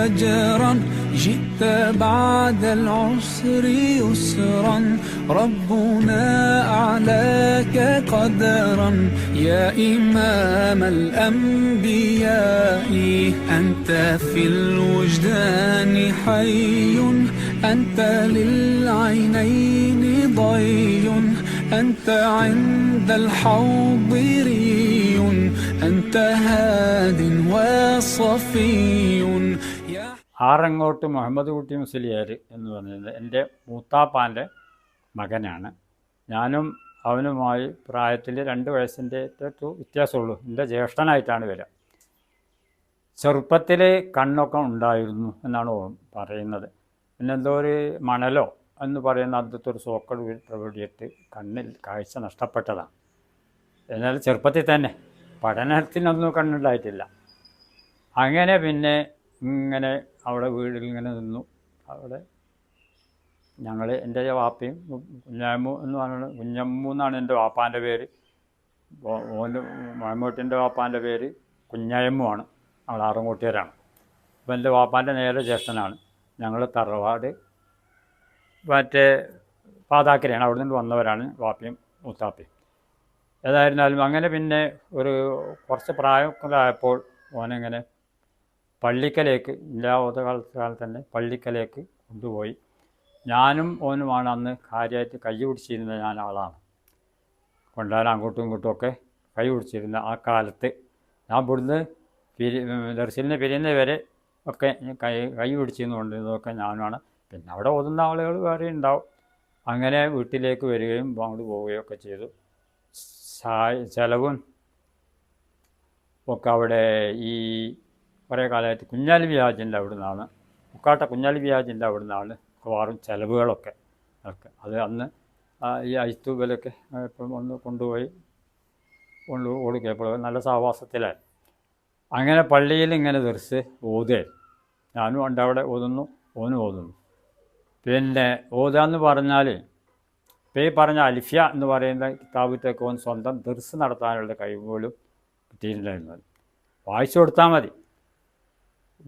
فجرا جئت بعد العسر يسرا ربنا أعلاك قدرا يا إمام الأنبياء أنت في الوجدان حي أنت للعينين ضي أنت عند الحوض ري أنت هاد وصفي ആറങ്ങോട്ട് മുഹമ്മദ് കുട്ടി മുസ്ലിയാർ എന്ന് പറയുന്നത് എൻ്റെ മൂത്താപ്പാൻ്റെ മകനാണ്. ഞാനും അവനുമായി പ്രായത്തിൽ 2 വയസ്സിൻ്റെ വ്യത്യാസമുള്ളൂ. എൻ്റെ ജ്യേഷ്ഠനായിട്ടാണ് വരിക. ചെറുപ്പത്തിൽ കണ്ണൊക്കെ ഉണ്ടായിരുന്നു എന്നാണ് പറയുന്നത്. പിന്നെ എന്തോ ഒരു മണലോ എന്ന് പറയുന്ന അന്നത്തെ ഒരു സോക്കട് പ്രവൃത്തിയിട്ട് കണ്ണിൽ കാഴ്ച നഷ്ടപ്പെട്ടതാണ്. എന്നാൽ ചെറുപ്പത്തിൽ തന്നെ പഠനത്തിനൊന്നും കണ്ണുണ്ടായിട്ടില്ല. അങ്ങനെ പിന്നെ ഇങ്ങനെ അവിടെ വീട്ടിൽ ഇങ്ങനെ നിന്നു. അവിടെ ഞങ്ങൾ എൻ്റെ വാപ്പയും കുഞ്ഞമ്മു എന്ന് പറഞ്ഞാൽ കുഞ്ഞമ്മു എന്നാണ് എൻ്റെ വാപ്പാൻ്റെ പേര്. ഓൻ്റെ മഴമൂട്ടിൻ്റെ വാപ്പാൻ്റെ പേര് കുഞ്ഞയമ്മു ആണ്. ഞങ്ങൾ ആറങ്ങോട്ടുകാരാണ്. അപ്പോൾ എൻ്റെ വാപ്പാൻ്റെ നേരെ ജ്യേഷ്ഠനാണ്. ഞങ്ങൾ തറവാട് മറ്റേ പാതാക്കരയാണ്. അവിടെ നിന്ന് വന്നവരാണ് വാപ്പയും മുത്താപ്പയും. ഏതായിരുന്നാലും അങ്ങനെ പിന്നെ ഒരു കുറച്ച് പ്രായമായപ്പോൾ ഓനെങ്ങനെ പള്ളിക്കലേക്ക് ഇല്ലാത്ത കാലത്ത് തന്നെ പള്ളിക്കലേക്ക് കൊണ്ടുപോയി. ഞാനും ഓനുമാണ് അന്ന് കാര്യമായിട്ട് കൈ പിടിച്ചിരുന്ന ഞാൻ ആളാണ്. കൊണ്ടുപോകാൻ അങ്ങോട്ടും ഇങ്ങോട്ടുമൊക്കെ കൈ പിടിച്ചിരുന്ന ആ കാലത്ത് ഞാൻ ഇവിടുന്ന് ദർശലിന് പിരിയുന്നവരെ ഒക്കെ കൈ പിടിച്ചിരുന്നു കൊണ്ടിരുന്നതൊക്കെ ഞാനാണ്. പിന്നെ അവിടെ ഓതുന്ന ആളുകൾ വേറെ ഉണ്ടാവും. അങ്ങനെ വീട്ടിലേക്ക് വരികയും അങ്ങോട്ട് പോവുകയും ഒക്കെ ചെയ്തു. ചെലവും ഒക്കെ അവിടെ ഈ കുറേ കാലമായിട്ട് കുഞ്ഞാലി വ്യാജിൻ്റെ അവിടെ നിന്നാണ്, മുക്കാട്ട കുഞ്ഞാലി വ്യാജിൻ്റെ അവിടെ നിന്നാണ് മിക്കവാറും ചിലവുകളൊക്കെ അത് അന്ന് ഈ ഐത്തൂബലൊക്കെ ഇപ്പം ഒന്ന് കൊണ്ടുപോയി കൊടുക്കപ്പോൾ നല്ല സഹവാസത്തിലായി. അങ്ങനെ പള്ളിയിൽ ഇങ്ങനെ ദർസ് ഓതുകയായി. ഞാനും ഉണ്ട് അവിടെ ഓതുന്നു, ഓനും ഓതുന്നു. പിന്നെ ഓതാന്ന് പറഞ്ഞാൽ ഇപ്പോൾ ഈ പറഞ്ഞ അൽഫിയ എന്ന് പറയുന്ന കിതാബിലേക്ക് ഓൻ സ്വന്തം ദർസ് നടത്താനുള്ള കഴിവ് പോലും കിട്ടിയിട്ടുണ്ടായിരുന്നത്. വായിച്ചു കൊടുത്താൽ മതി.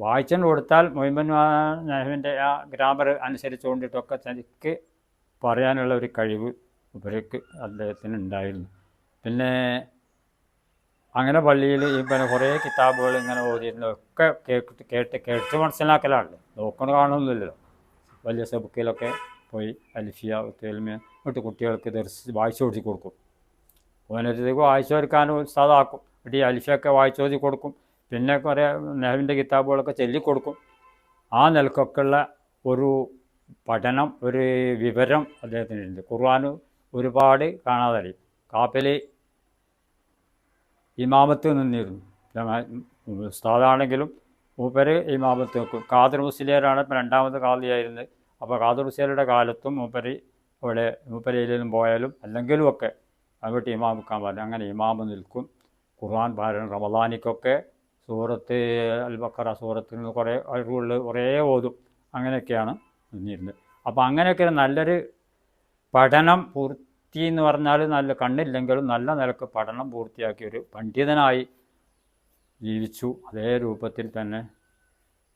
വായിച്ചു കൊടുത്താൽ മൊയ്മൻ നഹ്വിൻ്റെ ആ ഗ്രാമർ അനുസരിച്ച് കൊണ്ടിട്ടൊക്കെ തനിക്ക് പറയാനുള്ള ഒരു കഴിവ് ഇവർക്ക് അദ്ദേഹത്തിന് ഉണ്ടായിരുന്നു. പിന്നെ അങ്ങനെ പള്ളിയിൽ ഈ പിന്നെ കുറേ കിതാബുകൾ ഇങ്ങനെ ഓതിയിരുന്നതൊക്കെ കേട്ട് മനസ്സിലാക്കലാണല്ലോ, നോക്കണ കാണുന്നില്ലല്ലോ. വലിയ സബുക്കിലൊക്കെ പോയി അൽഫിയ തേൽമിയ എന്നിട്ട് കുട്ടികൾക്ക് ദർസ് വായിച്ചു കൊടുത്തി കൊടുക്കും. ഓനൊരുത്തേക്ക് വായിച്ചു കൊടുക്കാനും ഉസ്താദാക്കും. എന്നിട്ട് ഈ അൽഫിയൊക്കെ വായിച്ചു ഓതി കൊടുക്കും. പിന്നെ കുറേ നെഹ്വിൻ്റെ കിതാബുകളൊക്കെ ചൊല്ലിക്കൊടുക്കും. ആ നിലക്കൊക്കെയുള്ള ഒരു പഠനം, ഒരു വിവരം അദ്ദേഹത്തിനുണ്ട്. ഖുർആൻ ഒരുപാട് കാണാതെ കാപ്പിൽ ഇമാമത്ത് നിന്നിരുന്നു. ഉസ്താദാണെങ്കിലും മൂപ്പര് ഇമാമത്ത് വെക്കും. ഖാദിർ മുസ്ലിയാരാണ് ഇപ്പം 2ാമത് ഖാദിയായിരുന്നത്. അപ്പോൾ ഖാദിർ മുസ്ലിയാരുടെ കാലത്തും മൂപ്പര് അവിടെ മൂപ്പരയിലും പോയാലും അല്ലെങ്കിലും ഒക്കെ അങ്ങോട്ട് ഇമാം വെക്കാൻ പാടില്ല. അങ്ങനെ ഇമാമ് നിൽക്കും. ഖുർആൻ പാരായണം റമദാനിക്കൊക്കെ സൂറത്ത് അൽ ബഖറ സൂറത്തിൽ നിന്ന് കുറേ അറിവുകൾ കുറേ ഓതും. അങ്ങനെയൊക്കെയാണ് നിന്നിരുന്നത്. അപ്പോൾ അങ്ങനെയൊക്കെ നല്ലൊരു പഠനം പൂർത്തി എന്ന് പറഞ്ഞാൽ നല്ല കണ്ണില്ലെങ്കിലും നല്ല നിലക്ക് പഠനം പൂർത്തിയാക്കിയ ഒരു പണ്ഡിതനായി ജീവിച്ചു. അതേ രൂപത്തിൽ തന്നെ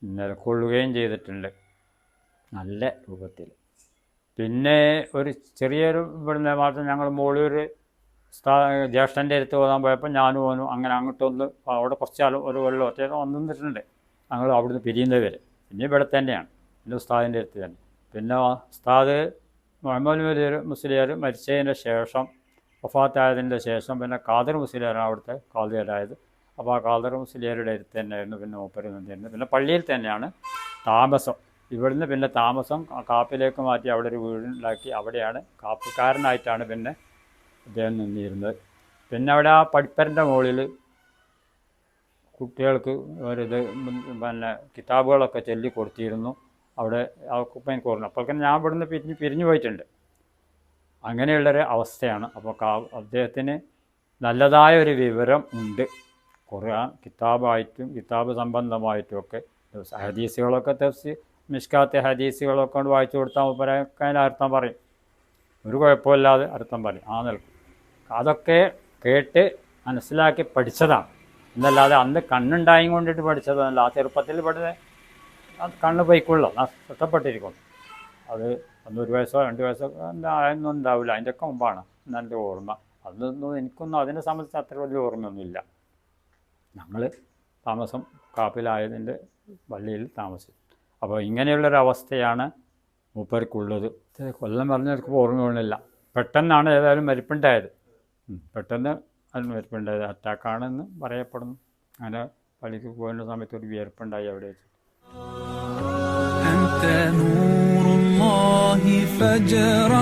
നിലകൊള്ളുകയും ചെയ്തിട്ടുണ്ട്, നല്ല രൂപത്തിൽ. പിന്നെ ഒരു ചെറിയൊരു ഇവിടുന്ന് മാത്രം ഞങ്ങൾ മോളിയൊരു ജ്യേഷ്ഠൻ്റെ അടുത്ത് പോകാൻ പോയപ്പോൾ ഞാനും ഓനും അങ്ങനെ അങ്ങോട്ടൊന്ന് അവിടെ കുറച്ചാലും ഒരു വെള്ളം ഒറ്റ വന്നിട്ടുണ്ട്. ഞങ്ങൾ അവിടുന്ന് പിരിയുന്നവരെ പിന്നെ ഇവിടെ തന്നെയാണ്, പിന്നെ ഉസ്താദിൻ്റെ അടുത്ത് തന്നെ. പിന്നെ ഉസ്താദ് മുഹമ്മദ് മുസ്ലിയാർ മരിച്ചതിൻ്റെ ശേഷം വഫാത്തായതിൻ്റെ ശേഷം പിന്നെ ഖാദിർ മുസ്ലിയാരാണ് അവിടുത്തെ ഖാദിയാരായത്. അപ്പോൾ ആ ഖാദിർ മുസ്ലിയാരുടെ അടുത്ത് തന്നെയായിരുന്നു പിന്നെ മൂപ്പര് നിന്നിരുന്നത്. പിന്നെ പള്ളിയിൽ തന്നെയാണ് താമസം. ഇവിടുന്ന് പിന്നെ താമസം കാപ്പിലേക്ക് മാറ്റി അവിടെ ഒരു വീടുണ്ടാക്കി അവിടെയാണ് കാപ്പിക്കാരനായിട്ടാണ് പിന്നെ അദ്ദേഹം നിന്നിരുന്നത്. പിന്നെ അവിടെ ആ പഠിപ്പരൻ്റെ മുകളിൽ കുട്ടികൾക്ക് ഒരിത് പിന്നെ കിതാബുകളൊക്കെ ചൊല്ലി കൊടുത്തിരുന്നു. അവിടെ അവർക്ക് കുറഞ്ഞു. അപ്പോൾ ഞാൻ ഇവിടുന്ന് പിരിഞ്ഞു പോയിട്ടുണ്ട്. അങ്ങനെയുള്ളൊരു അവസ്ഥയാണ്. അപ്പോൾ അദ്ദേഹത്തിന് നല്ലതായ ഒരു വിവരം ഉണ്ട്. ഖുർആൻ കിതാബായിട്ടും കിതാബ് സംബന്ധമായിട്ടും ഒക്കെ ഹദീസുകളൊക്കെ തഫ്സീർ മിഷ്കാത്തെ ഹദീസുകളൊക്കെ കൊണ്ട് വായിച്ചു കൊടുത്താൽ മൂപ്പരൊക്കെ അതിൻ്റെ അർത്ഥം പറയും. ഒരു കുഴപ്പമില്ലാതെ അർത്ഥം പറയും. ആ നിൽക്കും അതൊക്കെ കേട്ട് മനസ്സിലാക്കി പഠിച്ചതാണ് എന്നല്ലാതെ അന്ന് കണ്ണുണ്ടായി കൊണ്ടിട്ട് പഠിച്ചതല്ല. ആ ചെറുപ്പത്തിൽ പഠിച്ച കണ്ണ് പോയിക്കൊള്ളൂ നഷ്ടപ്പെട്ടിരിക്കുന്നു. അത് അന്ന് 1 വയസ്സോ 2 വയസ്സോ ആയൊന്നും ഉണ്ടാവില്ല, അതിൻ്റെയൊക്കെ മുമ്പാണ് എൻ്റെ ഓർമ്മ. അതൊന്നും എനിക്കൊന്നും അതിനെ സംബന്ധിച്ച് അത്ര വലിയ ഓർമ്മയൊന്നുമില്ല. ഞങ്ങൾ താമസം കാപ്പിലായതിൻ്റെ പള്ളിയിൽ താമസിച്ചു. അപ്പോൾ ഇങ്ങനെയുള്ളൊരവസ്ഥയാണ് മൂപ്പർക്കുള്ളത്. കൊല്ലം പറഞ്ഞവർക്ക് ഓർമ്മയൊന്നുമില്ല. പെട്ടെന്നാണ് ഏതായാലും മരിപ്പുണ്ടായത്. പെട്ടെന്ന് അതിന് മരിപ്പുണ്ടായത് അറ്റാക്കാണെന്ന് പറയപ്പെടുന്നു. അങ്ങനെ പള്ളിക്ക് പോകുന്ന സമയത്ത് ഒരു വിയർപ്പുണ്ടായി അവിടെ വെച്ച്. أنت نور الله فجرا